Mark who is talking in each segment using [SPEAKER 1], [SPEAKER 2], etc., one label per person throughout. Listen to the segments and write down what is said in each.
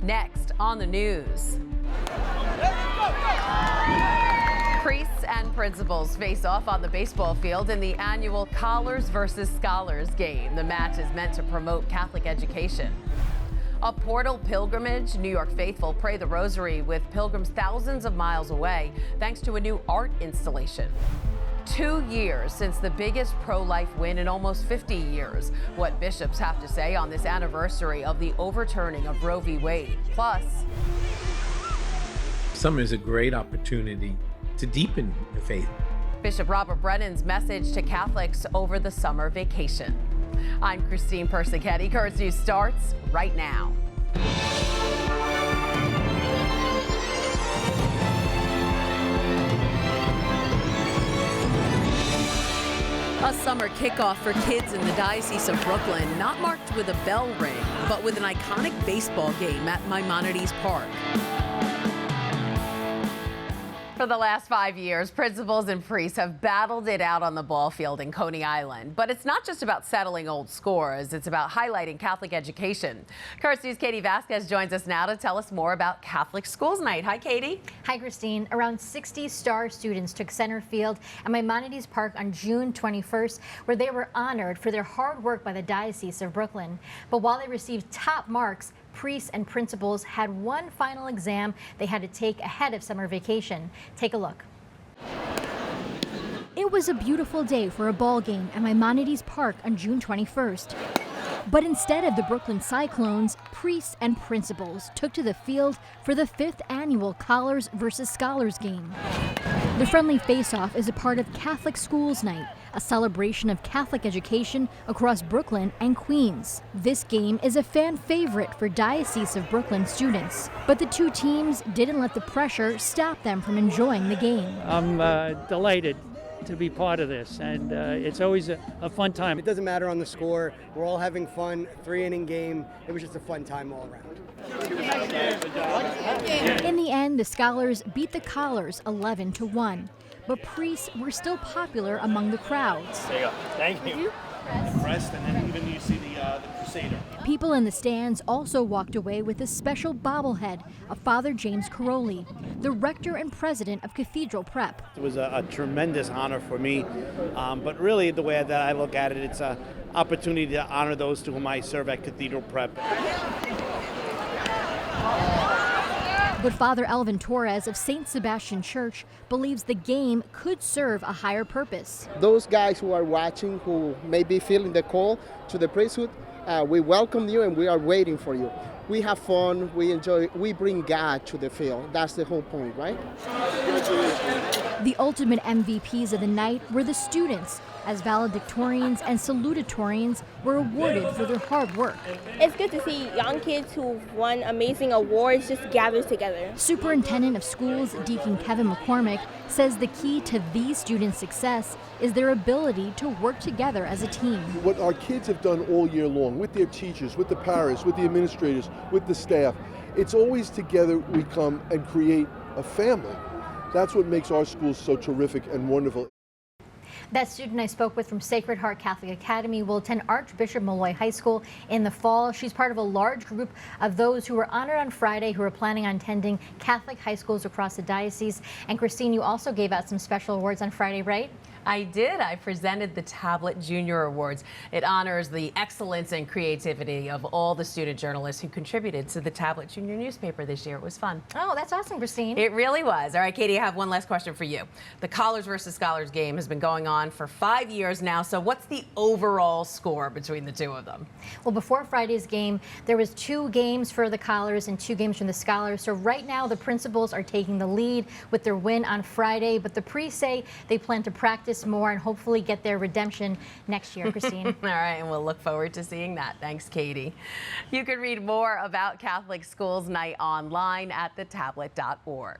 [SPEAKER 1] Next on the news. Priests and principals face off on the baseball field in the annual Collars versus Scholars game. The match is meant to promote Catholic education. A portal pilgrimage. New York faithful pray the rosary with pilgrims thousands of miles away thanks to a new art installation. 2 years since the biggest pro-life win in almost 50 years. What bishops have to say on this anniversary of the overturning of Roe v. Wade. Plus,
[SPEAKER 2] summer is a great opportunity to deepen the faith.
[SPEAKER 1] Bishop Robert Brennan's message to Catholics over the summer vacation. I'm Christine Persichetti. Currents News starts right now. A summer kickoff for kids in the Diocese of Brooklyn, not marked with a bell ring, but with an iconic baseball game at Maimonides Park. For the last 5 years, principals and priests have battled it out on the ball field in Coney Island. But it's not just about settling old scores. It's about highlighting Catholic education. Currents News' Katie Vasquez joins us now to tell us more about Catholic Schools Night. Hi, Katie.
[SPEAKER 3] Hi, Christine. Around 60 star students took center field at Maimonides Park on June 21st, where they were honored for their hard work by the Diocese of Brooklyn. But while they received top marks, priests and principals had one final exam they had to take ahead of summer vacation. Take a look. It was a beautiful day for a ball game at Maimonides Park on June 21st. But instead of the Brooklyn Cyclones, priests and principals took to the field for the 5th annual Collars versus Scholars game. The friendly face-off is a part of Catholic Schools Night, a celebration of Catholic education across Brooklyn and Queens. This game is a fan favorite for Diocese of Brooklyn students, but the two teams didn't let the pressure stop them from enjoying the game.
[SPEAKER 4] I'm delighted to be part of this, and it's always a fun time.
[SPEAKER 5] It doesn't matter on the score. We're all having fun. 3-inning game. It was just a fun time all around.
[SPEAKER 3] In the end, the Scholars beat the Collars 11-1, but priests were still popular among the crowds.
[SPEAKER 6] There you go. Thank you. Crest, and then even you see the Crusader.
[SPEAKER 3] People in the stands also walked away with a special bobblehead of Father James Caroli, the rector and president of Cathedral Prep.
[SPEAKER 6] It was a tremendous honor for me, but really the way that I look at it, it's an opportunity to honor those to whom I serve at Cathedral Prep.
[SPEAKER 3] But Father Alvin Torres of St. Sebastian Church believes the game could serve a higher purpose.
[SPEAKER 7] Those guys who are watching, who may be feeling the call to the priesthood, we welcome you and we are waiting for you. We have fun, we enjoy, we bring God to the field. That's the whole point, right?
[SPEAKER 3] The ultimate MVPs of the night were the students, as valedictorians and salutatorians were awarded for their hard work.
[SPEAKER 8] It's good to see young kids who've won amazing awards just gather together.
[SPEAKER 3] Superintendent of Schools, Deacon Kevin McCormick, says the key to these students' success is their ability to work together as a team.
[SPEAKER 9] What our kids have done all year long with their teachers, with the parish, with the administrators, with the staff, it's always together we come and create a family. That's what makes our schools so terrific and wonderful.
[SPEAKER 3] That student I spoke with from Sacred Heart Catholic Academy will attend Archbishop Molloy High School in the fall. She's part of a large group of those who were honored on Friday who are planning on attending Catholic high schools across the diocese. And Christine, you also gave out some special awards on Friday, right?
[SPEAKER 1] I did. I presented the Tablet Junior Awards. It honors the excellence and creativity of all the student journalists who contributed to the Tablet Junior newspaper this year. It was fun.
[SPEAKER 3] Oh, that's awesome, Christine.
[SPEAKER 1] It really was. All right, Katie, I have one last question for you. The Collars versus Scholars game has been going on for 5 years now. So what's the overall score between the two of them?
[SPEAKER 3] Well, before Friday's game, there was 2 games for the Collars and 2 games from the Scholars. So right now, the principals are taking the lead with their win on Friday. But the priests say they plan to practice more and hopefully get their redemption next year, Christine.
[SPEAKER 1] All right, and we'll look forward to seeing that. Thanks, Katie. You can read more about Catholic Schools Night online at thetablet.org.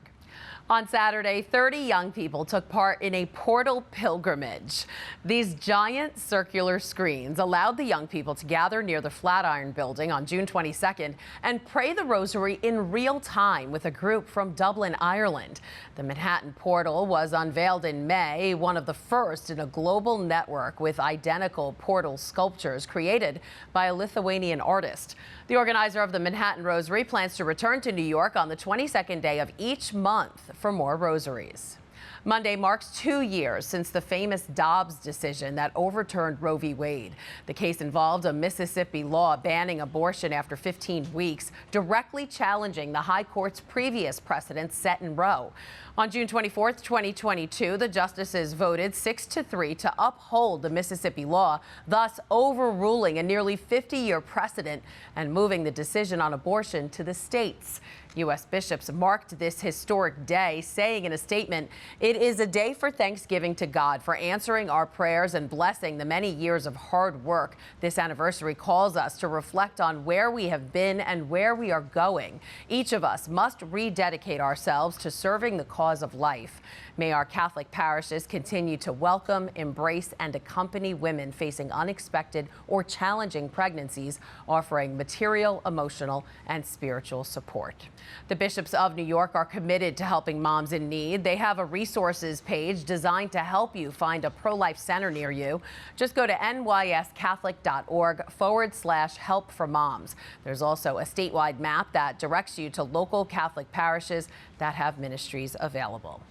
[SPEAKER 1] On Saturday, 30 young people took part in a portal pilgrimage. These giant circular screens allowed the young people to gather near the Flatiron Building on June 22nd and pray the rosary in real time with a group from Dublin, Ireland. The Manhattan portal was unveiled in May, one of the first in a global network with identical portal sculptures created by a Lithuanian artist. The organizer of the Manhattan Rosary plans to return to New York on the 22nd day of each month for more rosaries. Monday marks 2 years since the famous Dobbs decision that overturned Roe v. Wade. The case involved a Mississippi law banning abortion after 15 weeks, directly challenging the High Court's previous precedent set in Roe. On June 24, 2022, the justices voted 6-3 to uphold the Mississippi law, thus overruling a nearly 50-year precedent and moving the decision on abortion to the states. U.S. bishops marked this historic day, saying in a statement, "It is a day for thanksgiving to God for answering our prayers and blessing the many years of hard work. This anniversary calls us to reflect on where we have been and where we are going. Each of us must rededicate ourselves to serving the cause of life. May our Catholic parishes continue to welcome, embrace, and accompany women facing unexpected or challenging pregnancies, offering material, emotional, and spiritual support." The bishops of New York are committed to helping moms in need. They have a resources page designed to help you find a pro-life center near you. Just go to nyscatholic.org/help for moms. There's also a statewide map that directs you to local Catholic parishes that have ministries available.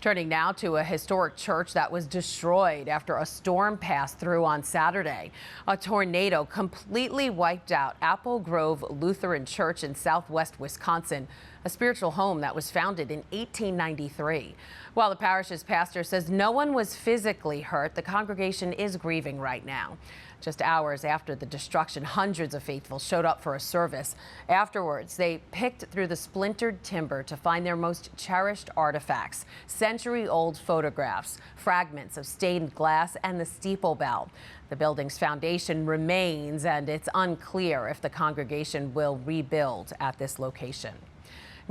[SPEAKER 1] Turning now to a historic church that was destroyed after a storm passed through on Saturday. A tornado completely wiped out Apple Grove Lutheran Church in southwest Wisconsin, a spiritual home that was founded in 1893. While the parish's pastor says no one was physically hurt, the congregation is grieving right now. Just hours after the destruction, hundreds of faithful showed up for a service. Afterwards, they picked through the splintered timber to find their most cherished artifacts, century-old photographs, fragments of stained glass, and the steeple bell. The building's foundation remains, and it's unclear if the congregation will rebuild at this location.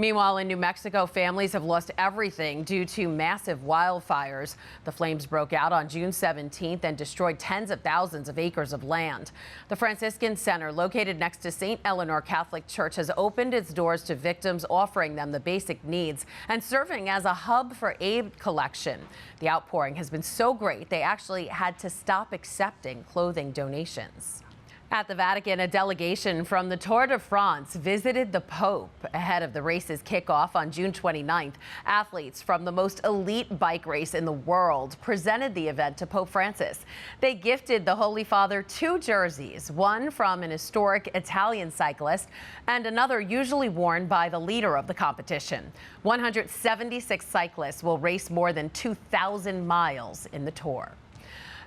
[SPEAKER 1] Meanwhile, in New Mexico, families have lost everything due to massive wildfires. The flames broke out on June 17th and destroyed tens of thousands of acres of land. The Franciscan Center, located next to St. Eleanor Catholic Church, has opened its doors to victims, offering them the basic needs and serving as a hub for aid collection. The outpouring has been so great, they actually had to stop accepting clothing donations. At the Vatican, a delegation from the Tour de France visited the Pope ahead of the race's kickoff on June 29th. Athletes from the most elite bike race in the world presented the event to Pope Francis. They gifted the Holy Father 2 jerseys, one from an historic Italian cyclist and another usually worn by the leader of the competition. 176 cyclists will race more than 2,000 miles in the Tour.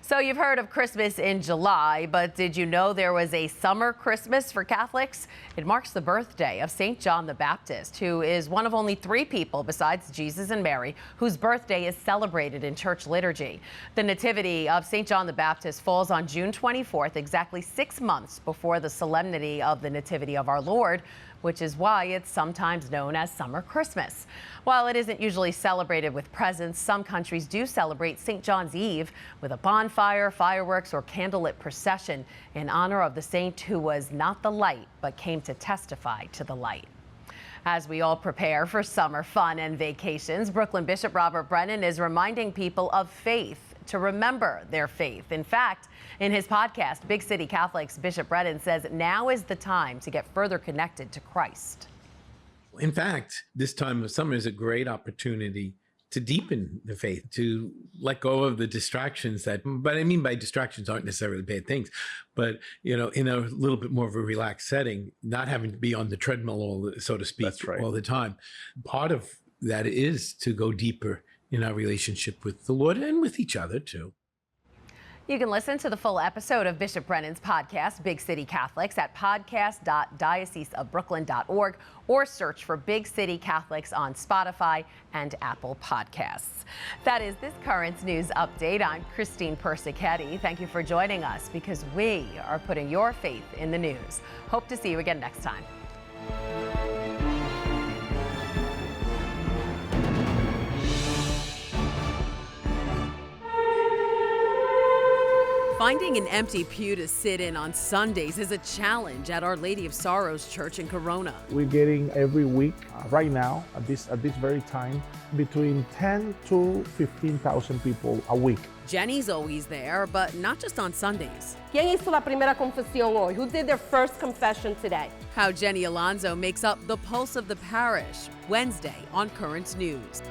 [SPEAKER 1] So you've heard of Christmas in July, but did you know there was a summer Christmas for Catholics? It marks the birthday of St. John the Baptist, who is one of only 3 people besides Jesus and Mary whose birthday is celebrated in church liturgy. The Nativity of St. John the Baptist falls on June 24th, exactly 6 months before the solemnity of the Nativity of our Lord, which is why it's sometimes known as Summer Christmas. While it isn't usually celebrated with presents, some countries do celebrate St. John's Eve with a bonfire, fireworks, or candlelit procession in honor of the saint who was not the light, but came to testify to the light. As we all prepare for summer fun and vacations, Brooklyn Bishop Robert Brennan is reminding people of faith, to remember their faith. In fact, in his podcast, Big City Catholics, Bishop Brennan says now is the time to get further connected to Christ.
[SPEAKER 2] In fact, this time of summer is a great opportunity to deepen the faith, to let go of the distractions but I mean by distractions aren't necessarily bad things, but, in a little bit more of a relaxed setting, not having to be on the treadmill, so to speak, all the time. Part of that is to go deeper in our relationship with the Lord and with each other, too.
[SPEAKER 1] You can listen to the full episode of Bishop Brennan's podcast, Big City Catholics, at podcast.dioceseofbrooklyn.org or search for Big City Catholics on Spotify and Apple Podcasts. That is this Currents News Update. I'm Christine Persichetti. Thank you for joining us because we are putting your faith in the news. Hope to see you again next time. Finding an empty pew to sit in on Sundays is a challenge at Our Lady of Sorrows Church in Corona.
[SPEAKER 10] We're getting every week, right now, at this very time, between 10 to 15,000 people a week.
[SPEAKER 1] Jenny's always there, but not just on Sundays.
[SPEAKER 11] ¿Quién hizo la primera confesión hoy? Who did their first confession today?
[SPEAKER 1] How Jenny Alonso makes up the pulse of the parish, Wednesday on Currents News.